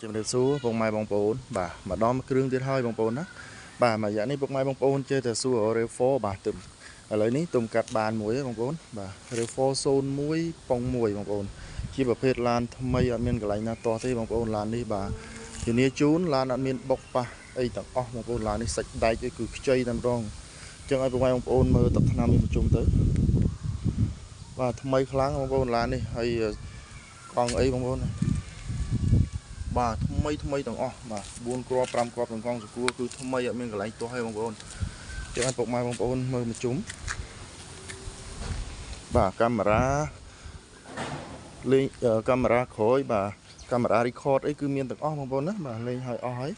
ជំរាបសួរបងម៉ែបងប្អូនបាទម្ដងគ្រឿងទៀតហើយបងប្អូនណាបាទមួយរយៈនេះពុកម៉ែបងប្អូនជឿតែសួរ Revo បាទទឹមឥឡូវនេះទុំកាត់បានមួយបងប្អូនបាទ Revo 01ប៉ុង1បងប្អូនជាប្រភេទឡានថ្មីអត់មានកន្លែងណាទាស់ទេបងប្អូនឡាននេះបាទធានាជូនឡានអត់មានបុកប៉ះអីទាំងអស់បងប្អូនឡាននេះសាច់ដែកគឺខ្ចីតែម្ដងអញ្ចឹងឲ្យពុកម៉ែបងប្អូនមើលទឹកថ្នាំនេះបញ្ជុំទៅបាទថ្មីខ្លាំងបងប្អូនឡាននេះហើយកង់អីបងប្អូនបាទថ្មីទាំងអស់បាទ4គ្រាប់5គ្រាប់ទាំងកង់សកួរគឺថ្មីអត់មានកន្លែងទាស់ទេបងប្អូនចឹងឲ្យពុកម៉ែបងប្អូនមើលមកជុំបាទកាមេរ៉ាលេងកាមេរ៉ាក្រោយបាទកាមេរ៉ា record អីគឺមានទាំងអស់បងប្អូនណាបាទលេងឲ្យអស់ហើយ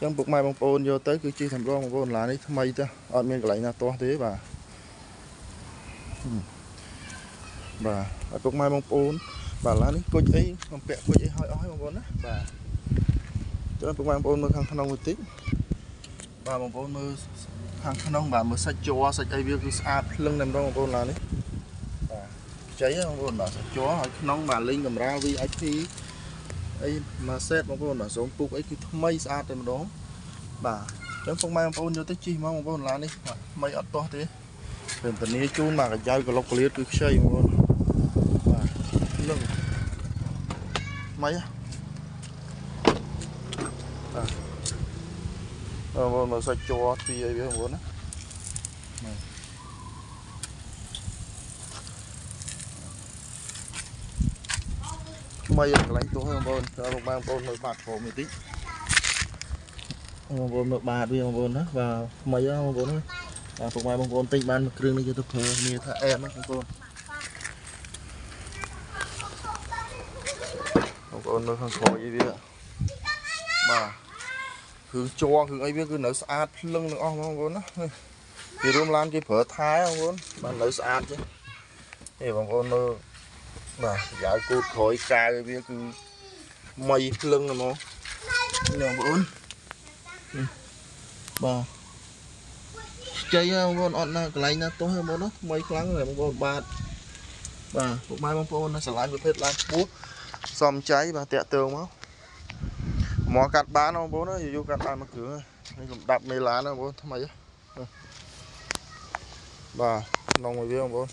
ចឹងពុកម៉ែបងប្អូនយកទៅគឺជិះតែម្ដងបងប្អូនឡាននេះថ្មីទៅអត់មានកន្លែងណាទាស់ទេបាទឲ្យពុកម៉ែបងប្អូនបាទឡាននេះគុជអីបំពាក់គុជអីឲ្យអស់ហើយបងប្អូនណាបាទចឹងពុកម៉ែបងប្អូនមើលខាងក្នុងបន្តិចបាទបងប្អូនមើលខាងក្នុងបាទមើលសាច់ជ័រសាច់អីវាគឺស្អាតភ្លឹងតែម្ដងបងប្អូនឡាននេះបាទខ្ចីបងប្អូនបាទសាច់ជ័រហើយក្នុងបាទលេងកាមេរ៉ា VIP អីមួយសេតបងប្អូនបាទសូមពុកអីគឺថ្មីស្អាតតែម្ដងបាទចឹងពុកម៉ែបងប្អូនយកទៅជិះមកបងប្អូនឡាននេះបាទថ្មីអត់ទាស់ទេពេលធានាជូនបាទកាយ៉ៅក្លុកក្លៀតគឺខ្ចីបងប្អូនបាទលឹងថ្មីបងប្អូនមើលសាច់ជ័រទ្វាអីវាបងប្អូនណាថ្មីកន្លែងទោះបងប្អូនចូលបងប្អូនមើលបាតក្រោមនេះតិចបងប្អូនមើលបាតវាបងប្អូនណាបាទថ្មីបងប្អូនណាបាទពុកម៉ែបងប្អូនទិញបានមួយគ្រឿងនេះយកទៅប្រើគ្នាថាអែមណាបងប្អូនមើលខាងក្រោយអីវាបាទគឺជ័រគឺអីវាគឺនៅស្អាតភ្លឹងទាំងអស់បងប្អូនណាគេរួមឡានគេប្រើថែបងប្អូនបាទនៅស្អាតចឹងនេះបងប្អូនមើលបាទយ៉ាវគូតក្រោយកាវវាគឺមីភ្លឹងហ្មងនេះបងប្អូនបាទខ្ចីបងប្អូនអត់ណាកន្លែងណាទាស់ទេបងប្អូនណាថ្មីខ្លាំងបងប្អូនបាទពុកម៉ែបងប្អូនណាស្រឡាញ់ប្រភេទឡានខ្ពស់សមចៃបាទតាក់ទងមកកាត់បានបងប្អូនយូរកាត់បានមួយគ្រឿងនេះកំដាប់មេឡានបងប្អូនថ្មីបាទក្នុងមួយវាបងប្អូន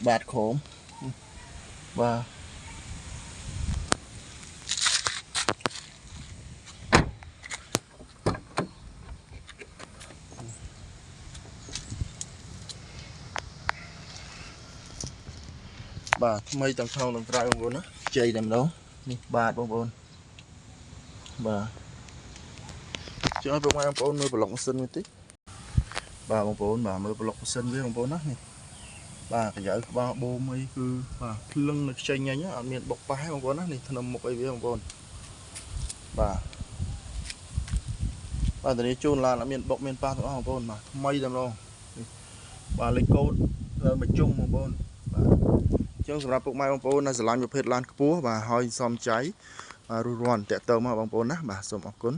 បាតក្រោមបាទបាទថ្មីទាំងក្នុងទាំងក្រៅបងប្អូនណាជ័យតែម្ដងនេះបាទបងប្អូនបាទជួយឲ្យពុកម៉ែបងប្អូនមើលប្លុកម៉ាស៊ីនមួយតិចបាទបងប្អូនបាទមើលប្លុកម៉ាស៊ីនវាបងប្អូនណានេះបាទកាយ៉ៅក្បាលបូមអីគឺបាទភ្លឹងនៅខ្ចីញ៉ាញ់អត់មានបុកប៉ះទេបងប្អូនណានេះធ្នឹមមុខអីវាបងប្អូនបាទធានាជូនឡានអត់មានបុកមានប៉ះទាំងអស់បងប្អូនបាទថ្មីតែម្ដងនេះបាទលេខកូដបញ្ជុំបងប្អូនបាទអញ្ចឹងសម្រាប់ពុកម៉ែបងប្អូនដែលស្រឡាញ់ប្រភេទឡានខ្ពស់បាទហើយសមចៃរស់រាន់តាក់ទងមកបងប្អូនណាបាទសូមអរគុណ